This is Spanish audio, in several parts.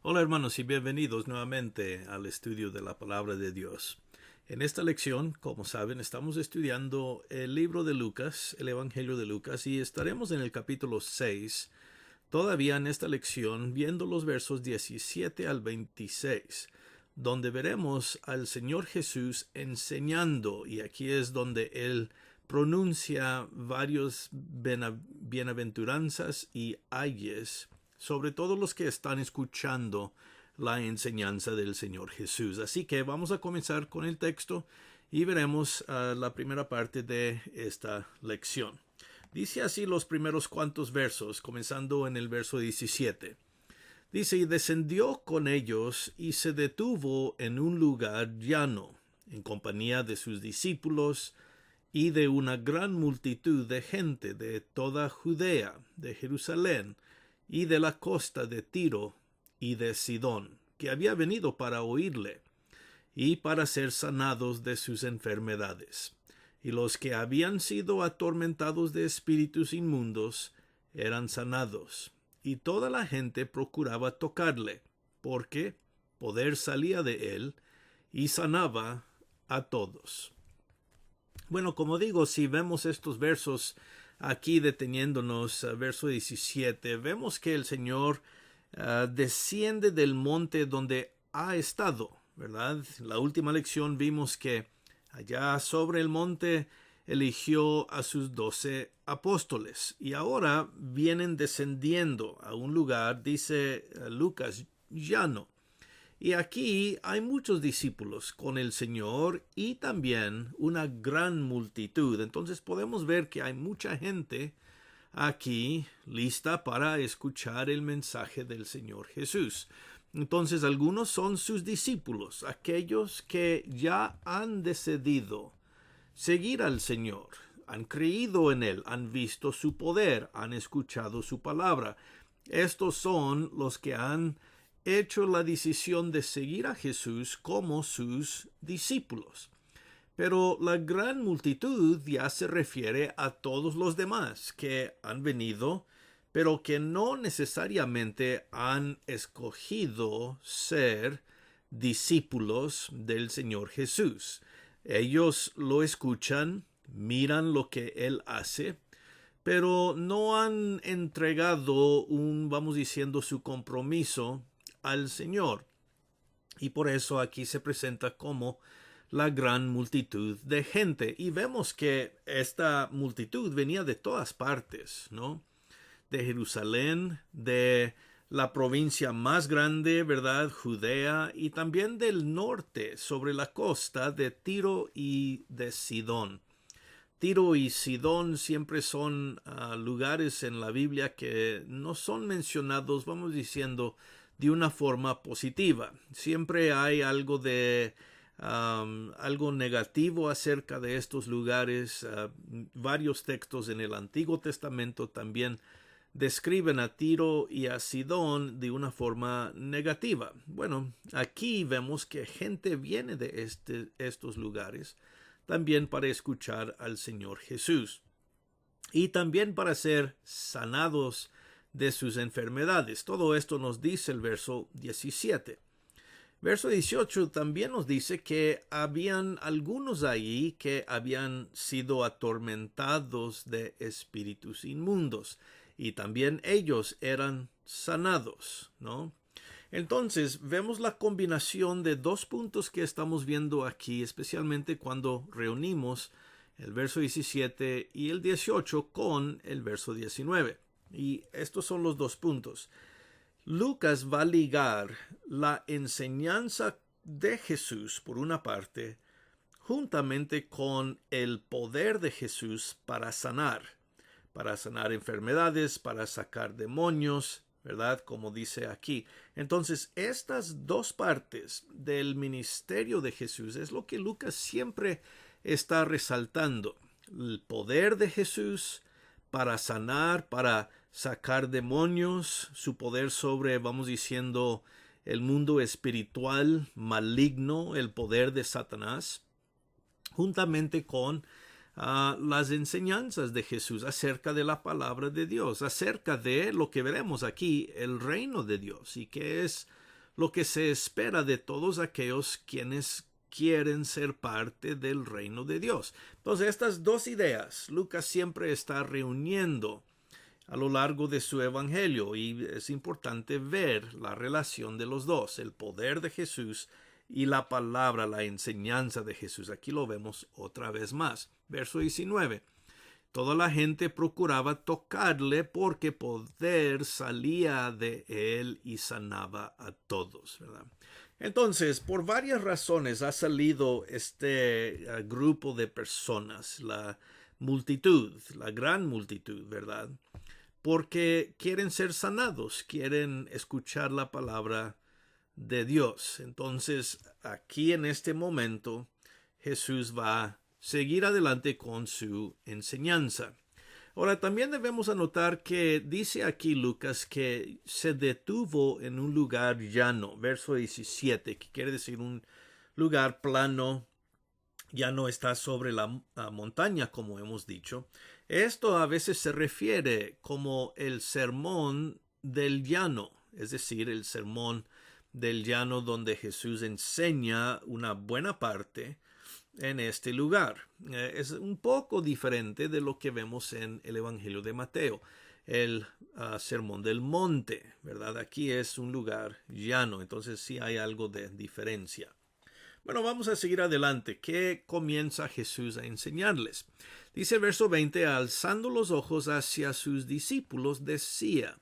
Hola hermanos y bienvenidos nuevamente al estudio de la palabra de Dios. En esta lección, como saben, estamos estudiando el libro de Lucas, el Evangelio de Lucas, y estaremos en el capítulo 6, todavía en esta lección, viendo los versos 17 al 26, donde veremos al Señor Jesús enseñando, y aquí es donde Él pronuncia varios bienaventuranzas y ayes sobre todos los que están escuchando la enseñanza del Señor Jesús. Así que vamos a comenzar con el texto y veremos la primera parte de esta lección. Dice así los primeros cuantos versos, comenzando en el verso 17. Dice, y descendió con ellos y se detuvo en un lugar llano, en compañía de sus discípulos y de una gran multitud de gente de toda Judea, de Jerusalén, y de la costa de Tiro y de Sidón, que había venido para oírle, y para ser sanados de sus enfermedades. Y los que habían sido atormentados de espíritus inmundos eran sanados, y toda la gente procuraba tocarle, porque poder salía de él, y sanaba a todos. Bueno, como digo, si vemos estos versos aquí deteniéndonos, verso 17, vemos que el Señor desciende del monte donde ha estado, ¿verdad? La última lección vimos que allá sobre el monte eligió a sus 12 apóstoles y ahora vienen descendiendo a un lugar, dice Lucas, llano. Y aquí hay muchos discípulos con el Señor y también una gran multitud. Entonces podemos ver que hay mucha gente aquí lista para escuchar el mensaje del Señor Jesús. Entonces algunos son sus discípulos, aquellos que ya han decidido seguir al Señor, han creído en Él, han visto su poder, han escuchado su palabra. Estos son los que han hecho la decisión de seguir a Jesús como sus discípulos. Pero la gran multitud ya se refiere a todos los demás que han venido, pero que no necesariamente han escogido ser discípulos del Señor Jesús. Ellos lo escuchan, miran lo que Él hace, pero no han entregado vamos diciendo, su compromiso al Señor. Y por eso aquí se presenta como la gran multitud de gente. Y vemos que esta multitud venía de todas partes, ¿no? De Jerusalén, de la provincia más grande, ¿verdad? Judea, y también del norte, sobre la costa de Tiro y de Sidón. Tiro y Sidón siempre son lugares en la Biblia que no son mencionados, vamos diciendo, de una forma positiva. Siempre hay algo de algo negativo acerca de estos lugares. Varios textos en el Antiguo Testamento también describen a Tiro y a Sidón de una forma negativa. Bueno, aquí vemos que gente viene de estos lugares también para escuchar al Señor Jesús y también para ser sanados de sus enfermedades. Todo esto nos dice el verso 17. Verso 18 también nos dice que habían algunos ahí que habían sido atormentados de espíritus inmundos y también ellos eran sanados, ¿no? Entonces vemos la combinación de dos puntos que estamos viendo aquí, especialmente cuando reunimos el verso 17 y el 18 con el verso 19. Y estos son los dos puntos. Lucas va a ligar la enseñanza de Jesús, por una parte, juntamente con el poder de Jesús para sanar enfermedades, para sacar demonios, ¿verdad? Como dice aquí. Entonces, estas dos partes del ministerio de Jesús es lo que Lucas siempre está resaltando. El poder de Jesús para sanar, para sacar demonios, su poder sobre, vamos diciendo, el mundo espiritual maligno, el poder de Satanás, juntamente con las enseñanzas de Jesús acerca de la palabra de Dios, acerca de lo que veremos aquí, el reino de Dios, y que es lo que se espera de todos aquellos quienes quieren ser parte del reino de Dios. Entonces, estas dos ideas Lucas siempre está reuniendo a lo largo de su evangelio, y es importante ver la relación de los dos, el poder de Jesús y la palabra, la enseñanza de Jesús. Aquí lo vemos otra vez más. Verso 19. Toda la gente procuraba tocarle porque poder salía de él y sanaba a todos, ¿verdad? Entonces, por varias razones ha salido este grupo de personas, la multitud, la gran multitud, ¿verdad? Porque quieren ser sanados, quieren escuchar la palabra de Dios. Entonces, aquí en este momento, Jesús va a seguir adelante con su enseñanza. Ahora, también debemos anotar que dice aquí Lucas que se detuvo en un lugar llano, verso 17, que quiere decir un lugar plano, ya no está sobre la montaña, como hemos dicho. Esto a veces se refiere como el sermón del llano, es decir, el sermón del llano donde Jesús enseña una buena parte en este lugar. Es un poco diferente de lo que vemos en el Evangelio de Mateo, el Sermón del Monte, ¿verdad? Aquí es un lugar llano, entonces sí hay algo de diferencia. Bueno, vamos a seguir adelante. ¿Qué comienza Jesús a enseñarles? Dice el verso 20, alzando los ojos hacia sus discípulos, decía: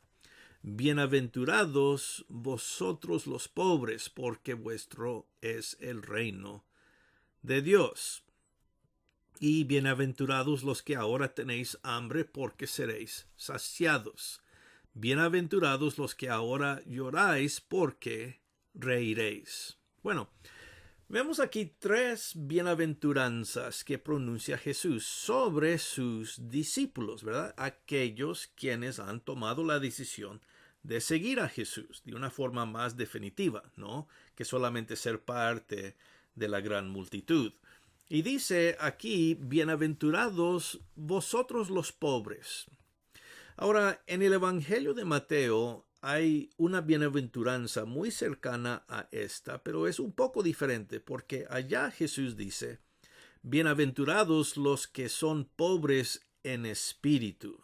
bienaventurados vosotros los pobres, porque vuestro es el reino de Dios. Y bienaventurados los que ahora tenéis hambre, porque seréis saciados. Bienaventurados los que ahora lloráis, porque reiréis. Bueno, vemos aquí tres bienaventuranzas que pronuncia Jesús sobre sus discípulos, ¿verdad? Aquellos quienes han tomado la decisión de seguir a Jesús de una forma más definitiva, ¿no? Que solamente ser parte de la gran multitud. Y dice aquí, bienaventurados vosotros los pobres. Ahora, en el Evangelio de Mateo hay una bienaventuranza muy cercana a esta, pero es un poco diferente, porque allá Jesús dice: bienaventurados los que son pobres en espíritu.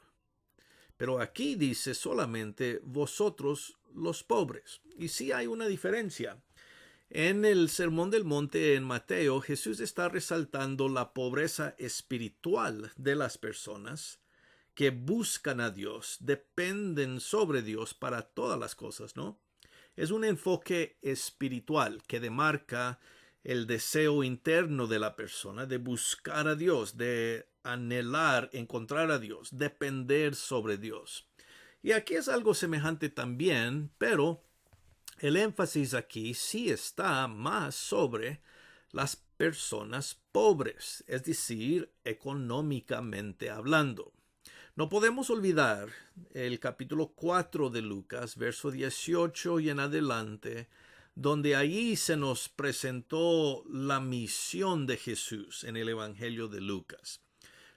Pero aquí dice solamente vosotros los pobres. Y sí hay una diferencia. En el Sermón del Monte en Mateo, Jesús está resaltando la pobreza espiritual de las personas que buscan a Dios, dependen sobre Dios para todas las cosas, ¿no? Es un enfoque espiritual que demarca el deseo interno de la persona de buscar a Dios, de anhelar encontrar a Dios, depender sobre Dios. Y aquí es algo semejante también, pero el énfasis aquí sí está más sobre las personas pobres, es decir, económicamente hablando. No podemos olvidar el capítulo 4 de Lucas, verso 18 y en adelante, donde allí se nos presentó la misión de Jesús en el Evangelio de Lucas.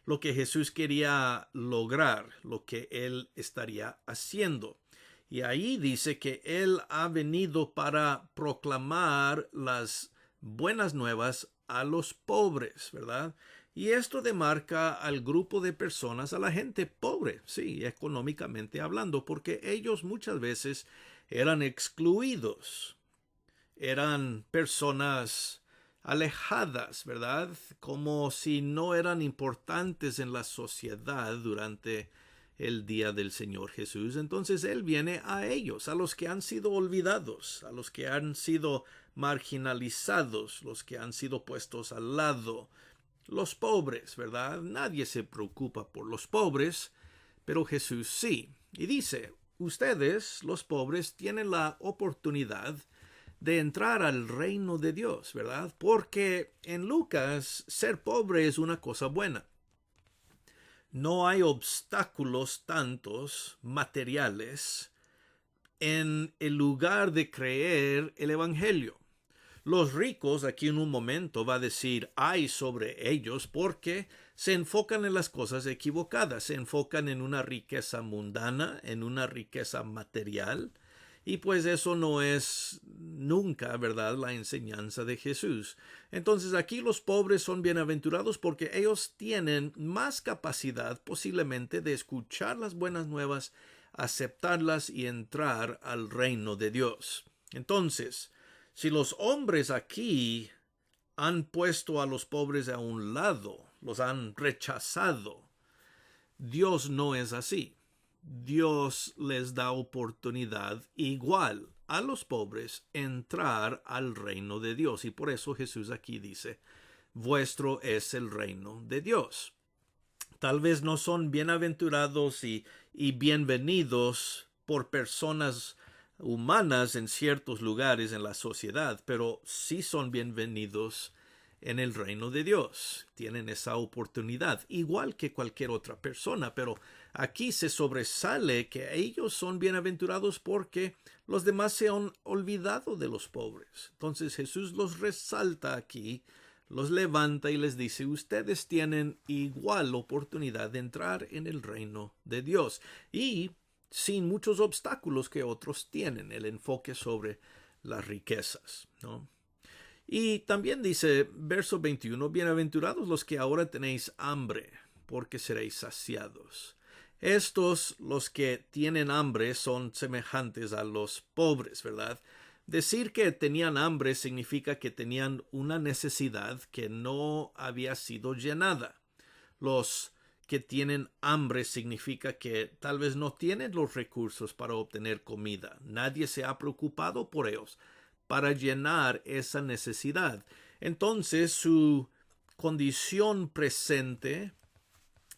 Lo que Jesús quería lograr, lo que él estaría haciendo. Y ahí dice que él ha venido para proclamar las buenas nuevas a los pobres, ¿verdad? Y esto demarca al grupo de personas, a la gente pobre, sí, económicamente hablando, porque ellos muchas veces eran excluidos, eran personas alejadas, ¿verdad? Como si no eran importantes en la sociedad durante el día del Señor Jesús. Entonces Él viene a ellos, a los que han sido olvidados, a los que han sido marginalizados, los que han sido puestos al lado, los pobres, ¿verdad? Nadie se preocupa por los pobres, pero Jesús sí. Y dice, ustedes, los pobres, tienen la oportunidad de entrar al reino de Dios, ¿verdad? Porque en Lucas ser pobre es una cosa buena. No hay obstáculos tantos materiales en el lugar de creer el Evangelio. Los ricos, aquí en un momento va a decir ay sobre ellos porque se enfocan en las cosas equivocadas, se enfocan en una riqueza mundana, en una riqueza material, Y pues eso no es nunca, ¿verdad?, la enseñanza de Jesús. Entonces aquí los pobres son bienaventurados porque ellos tienen más capacidad posiblemente de escuchar las buenas nuevas, aceptarlas y entrar al reino de Dios. Entonces, si los hombres aquí han puesto a los pobres a un lado, los han rechazado, Dios no es así. Dios les da oportunidad igual a los pobres entrar al reino de Dios. Y por eso Jesús aquí dice, vuestro es el reino de Dios. Tal vez no son bienaventurados y bienvenidos por personas humanas en ciertos lugares en la sociedad, pero sí son bienvenidos en el reino de Dios. Tienen esa oportunidad, igual que cualquier otra persona, pero aquí se sobresale que ellos son bienaventurados porque los demás se han olvidado de los pobres. Entonces Jesús los resalta aquí, los levanta y les dice, ustedes tienen igual oportunidad de entrar en el reino de Dios y sin muchos obstáculos que otros tienen, el enfoque sobre las riquezas, ¿no? Y también dice, verso 21, bienaventurados los que ahora tenéis hambre, porque seréis saciados. Estos, los que tienen hambre, son semejantes a los pobres, ¿verdad? Decir que tenían hambre significa que tenían una necesidad que no había sido llenada. Los que tienen hambre significa que tal vez no tienen los recursos para obtener comida. Nadie se ha preocupado por ellos para llenar esa necesidad. Entonces su condición presente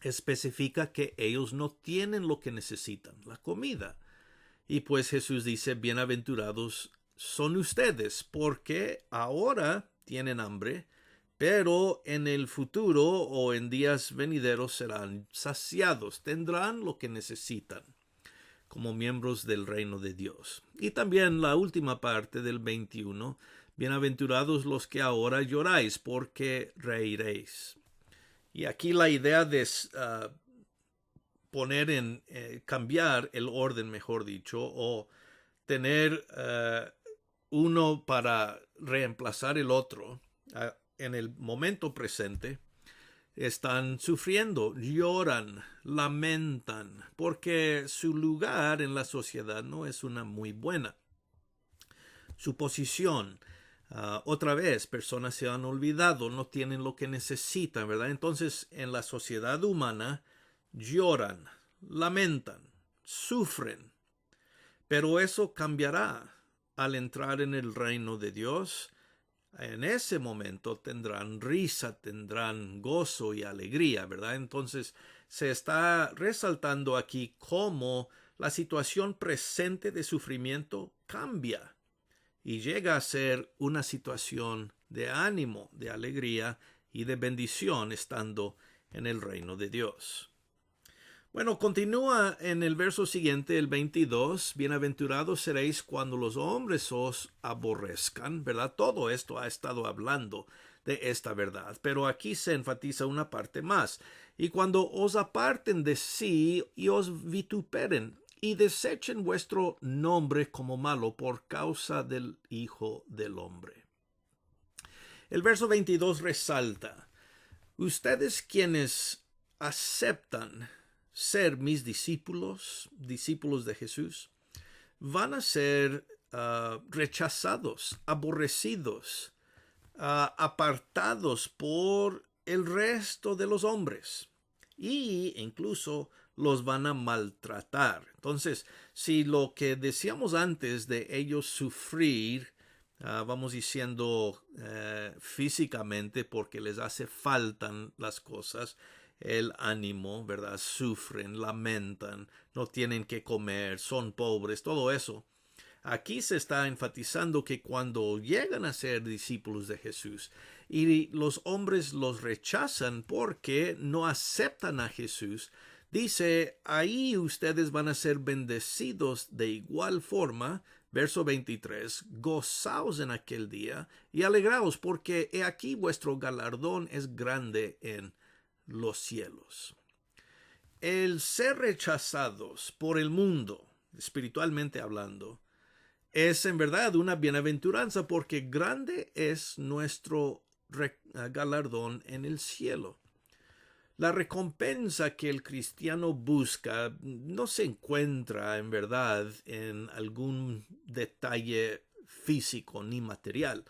especifica que ellos no tienen lo que necesitan, la comida. Y pues Jesús dice, bienaventurados son ustedes, porque ahora tienen hambre, pero en el futuro o en días venideros serán saciados, tendrán lo que necesitan como miembros del reino de Dios. Y también la última parte del 21, bienaventurados los que ahora lloráis, porque reiréis. Y aquí la idea de cambiar el orden, mejor dicho, o tener uno para reemplazar el otro en el momento presente, están sufriendo, lloran, lamentan, porque su lugar en la sociedad no es una muy buena. Su posición, otra vez, personas se han olvidado, no tienen lo que necesitan, ¿verdad? Entonces, en la sociedad humana, lloran, lamentan, sufren, pero eso cambiará al entrar en el reino de Dios. En ese momento tendrán risa, tendrán gozo y alegría, ¿verdad? Entonces se está resaltando aquí cómo la situación presente de sufrimiento cambia y llega a ser una situación de ánimo, de alegría y de bendición estando en el reino de Dios. Bueno, continúa en el verso siguiente, el 22, bienaventurados seréis cuando los hombres os aborrezcan, ¿verdad? Todo esto ha estado hablando de esta verdad, pero aquí se enfatiza una parte más. Y cuando os aparten de sí y os vituperen y desechen vuestro nombre como malo por causa del Hijo del Hombre. El verso 22 resalta, ustedes quienes aceptan ser mis discípulos, discípulos de Jesús, van a ser rechazados, aborrecidos, apartados por el resto de los hombres y incluso los van a maltratar. Entonces, si lo que decíamos antes de ellos sufrir, vamos diciendo físicamente porque les hace faltan las cosas, el ánimo, ¿verdad? Sufren, lamentan, no tienen que comer, son pobres, todo eso. Aquí se está enfatizando que cuando llegan a ser discípulos de Jesús y los hombres los rechazan porque no aceptan a Jesús, dice, ahí ustedes van a ser bendecidos de igual forma. Verso 23, gozaos en aquel día y alegraos porque he aquí vuestro galardón es grande en los cielos. El ser rechazados por el mundo, espiritualmente hablando, es en verdad una bienaventuranza porque grande es nuestro galardón en el cielo. La recompensa que el cristiano busca no se encuentra en verdad en algún detalle físico ni material.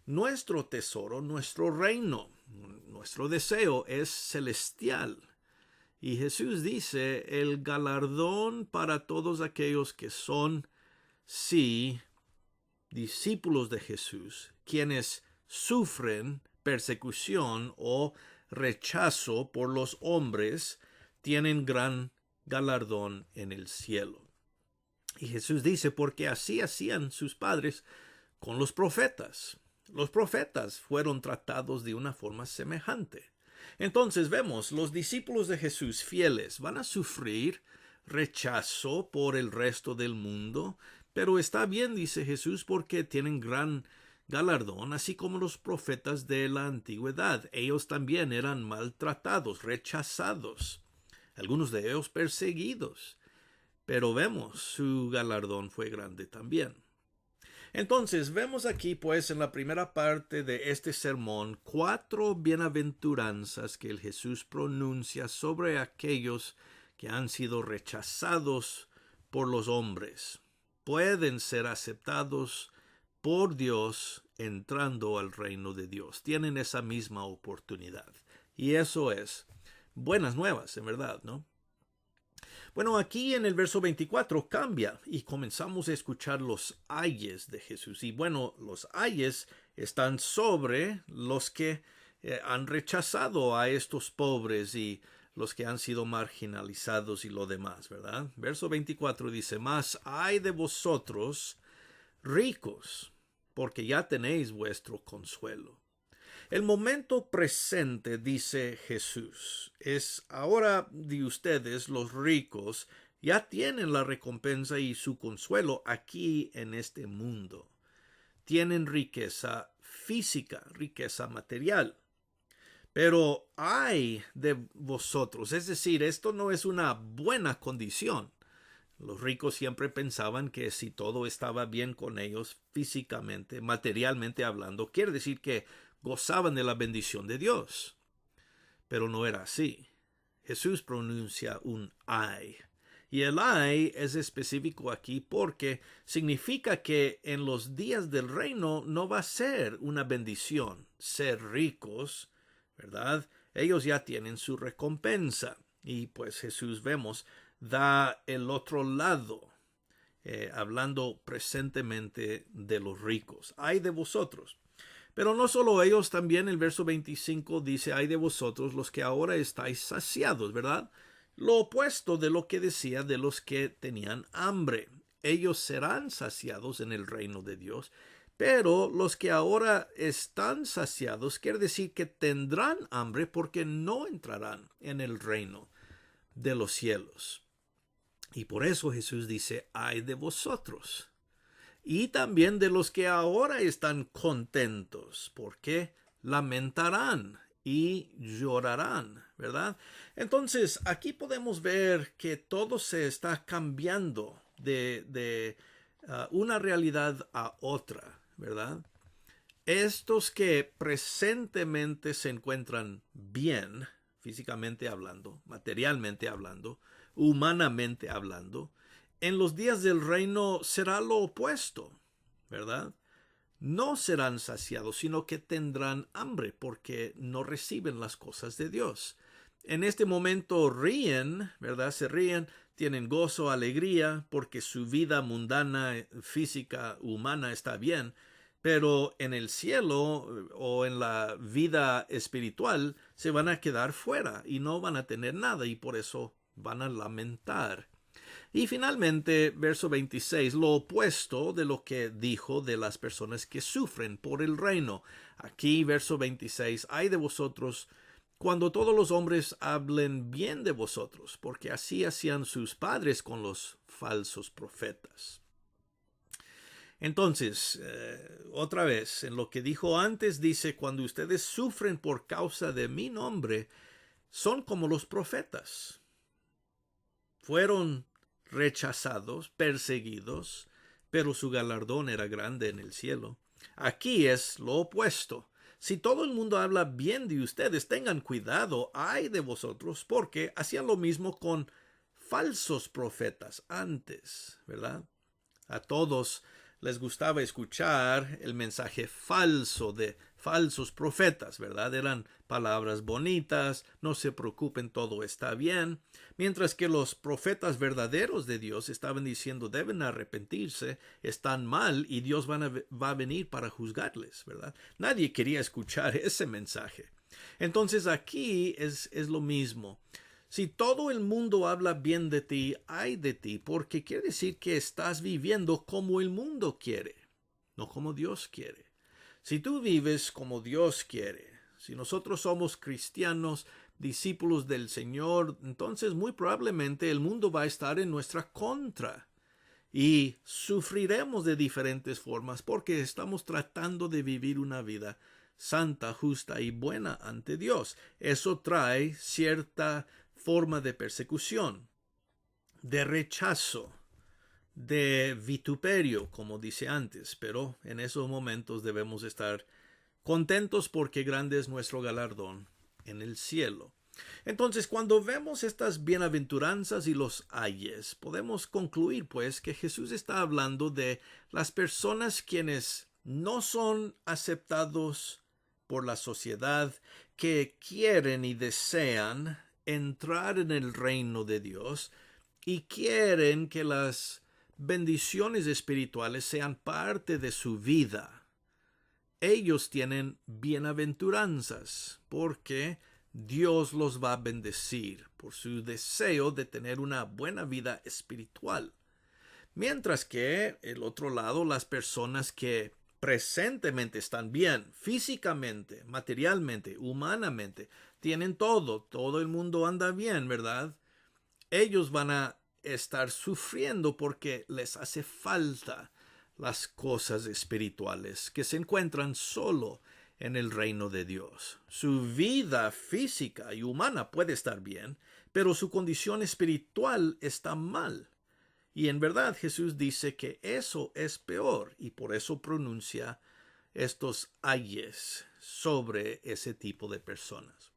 Nuestro tesoro, nuestro reino, nuestro deseo es celestial. Y Jesús dice, el galardón para todos aquellos que son, sí, discípulos de Jesús, quienes sufren persecución o rechazo por los hombres, tienen gran galardón en el cielo. Y Jesús dice, porque así hacían sus padres con los profetas. Los profetas fueron tratados de una forma semejante. Entonces vemos, los discípulos de Jesús fieles van a sufrir rechazo por el resto del mundo, pero está bien, dice Jesús, porque tienen gran galardón, así como los profetas de la antigüedad. Ellos también eran maltratados, rechazados, algunos de ellos perseguidos, pero vemos, su galardón fue grande también. Entonces, vemos aquí, pues, en la primera parte de este sermón, 4 bienaventuranzas que el Jesús pronuncia sobre aquellos que han sido rechazados por los hombres. Pueden ser aceptados por Dios entrando al reino de Dios. Tienen esa misma oportunidad. Y eso es buenas nuevas, en verdad, ¿no? Bueno, aquí en el verso 24 cambia y comenzamos a escuchar los ayes de Jesús. Y bueno, los ayes están sobre los que han rechazado a estos pobres y los que han sido marginalizados y lo demás, ¿verdad? Verso 24 dice, mas ay de vosotros ricos, porque ya tenéis vuestro consuelo. El momento presente, dice Jesús, es ahora de ustedes, los ricos, ya tienen la recompensa y su consuelo aquí en este mundo. Tienen riqueza física, riqueza material. Pero ay de vosotros, es decir, esto no es una buena condición. Los ricos siempre pensaban que si todo estaba bien con ellos físicamente, materialmente hablando, quiere decir que gozaban de la bendición de Dios. Pero no era así. Jesús pronuncia un ay. Y el ay es específico aquí porque significa que en los días del reino no va a ser una bendición ser ricos, ¿verdad? Ellos ya tienen su recompensa. Y pues Jesús vemos da el otro lado, hablando presentemente de los ricos. Ay de vosotros. Pero no solo ellos, también el verso 25 dice, ay de vosotros los que ahora estáis saciados, ¿verdad? Lo opuesto de lo que decía de los que tenían hambre. Ellos serán saciados en el reino de Dios, pero los que ahora están saciados quiere decir que tendrán hambre porque no entrarán en el reino de los cielos. Y por eso Jesús dice, ay de vosotros. Y también de los que ahora están contentos, porque lamentarán y llorarán, ¿verdad? Entonces, aquí podemos ver que todo se está cambiando de una realidad a otra, ¿verdad? Estos que presentemente se encuentran bien, físicamente hablando, materialmente hablando, humanamente hablando, en los días del reino será lo opuesto, ¿verdad? No serán saciados, sino que tendrán hambre porque no reciben las cosas de Dios. En este momento ríen, ¿verdad? Se ríen, tienen gozo, alegría, porque su vida mundana, física, humana está bien, pero en el cielo o en la vida espiritual se van a quedar fuera y no van a tener nada y por eso van a lamentar. Y finalmente, verso 26, lo opuesto de lo que dijo de las personas que sufren por el reino. Aquí, verso 26, ay de vosotros cuando todos los hombres hablen bien de vosotros, porque así hacían sus padres con los falsos profetas. Entonces, otra vez, en lo que dijo antes, dice, cuando ustedes sufren por causa de mi nombre, son como los profetas. Fueron rechazados, perseguidos, pero su galardón era grande en el cielo. Aquí es lo opuesto. Si todo el mundo habla bien de ustedes, tengan cuidado, ay de vosotros, porque hacían lo mismo con falsos profetas antes, ¿verdad? A todos les gustaba escuchar el mensaje falso de falsos profetas, ¿verdad? Eran palabras bonitas, no se preocupen, todo está bien, mientras que los profetas verdaderos de Dios estaban diciendo deben arrepentirse, están mal y Dios va a venir para juzgarles, ¿verdad? Nadie quería escuchar ese mensaje. Entonces aquí es lo mismo. Si todo el mundo habla bien de ti, ay de ti, porque quiere decir que estás viviendo como el mundo quiere, no como Dios quiere. Si tú vives como Dios quiere, si nosotros somos cristianos, discípulos del Señor, entonces muy probablemente el mundo va a estar en nuestra contra y sufriremos de diferentes formas porque estamos tratando de vivir una vida santa, justa y buena ante Dios. Eso trae cierta forma de persecución, de rechazo, de vituperio, como dice antes, pero en esos momentos debemos estar contentos porque grande es nuestro galardón en el cielo. Entonces, cuando vemos estas bienaventuranzas y los ayes, podemos concluir pues que Jesús está hablando de las personas quienes no son aceptados por la sociedad, que quieren y desean entrar en el reino de Dios y quieren que las bendiciones espirituales sean parte de su vida. Ellos tienen bienaventuranzas porque Dios los va a bendecir por su deseo de tener una buena vida espiritual. Mientras que, el otro lado, las personas que presentemente están bien, físicamente, materialmente, humanamente, tienen todo el mundo anda bien, ¿verdad? Ellos van a estar sufriendo porque les hace falta las cosas espirituales que se encuentran solo en el reino de Dios. Su vida física y humana puede estar bien, pero su condición espiritual está mal. Y en verdad Jesús dice que eso es peor y por eso pronuncia estos ayes sobre ese tipo de personas.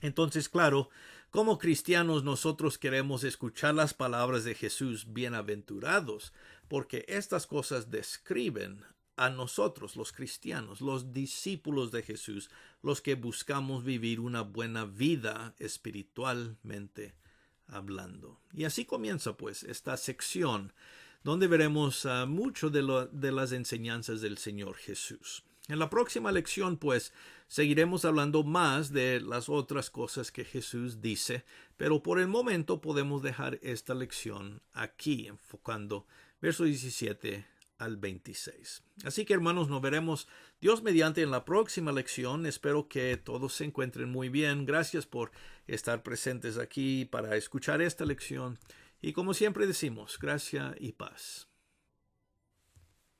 Entonces, claro, como cristianos nosotros queremos escuchar las palabras de Jesús bienaventurados, porque estas cosas describen a nosotros, los cristianos, los discípulos de Jesús, los que buscamos vivir una buena vida espiritualmente hablando. Y así comienza pues esta sección donde veremos mucho de las enseñanzas del Señor Jesús. En la próxima lección pues seguiremos hablando más de las otras cosas que Jesús dice, pero por el momento podemos dejar esta lección aquí, enfocando versos 17 al 26. Así que hermanos, nos veremos Dios mediante en la próxima lección. Espero que todos se encuentren muy bien. Gracias por estar presentes aquí para escuchar esta lección. Y como siempre decimos, gracia y paz.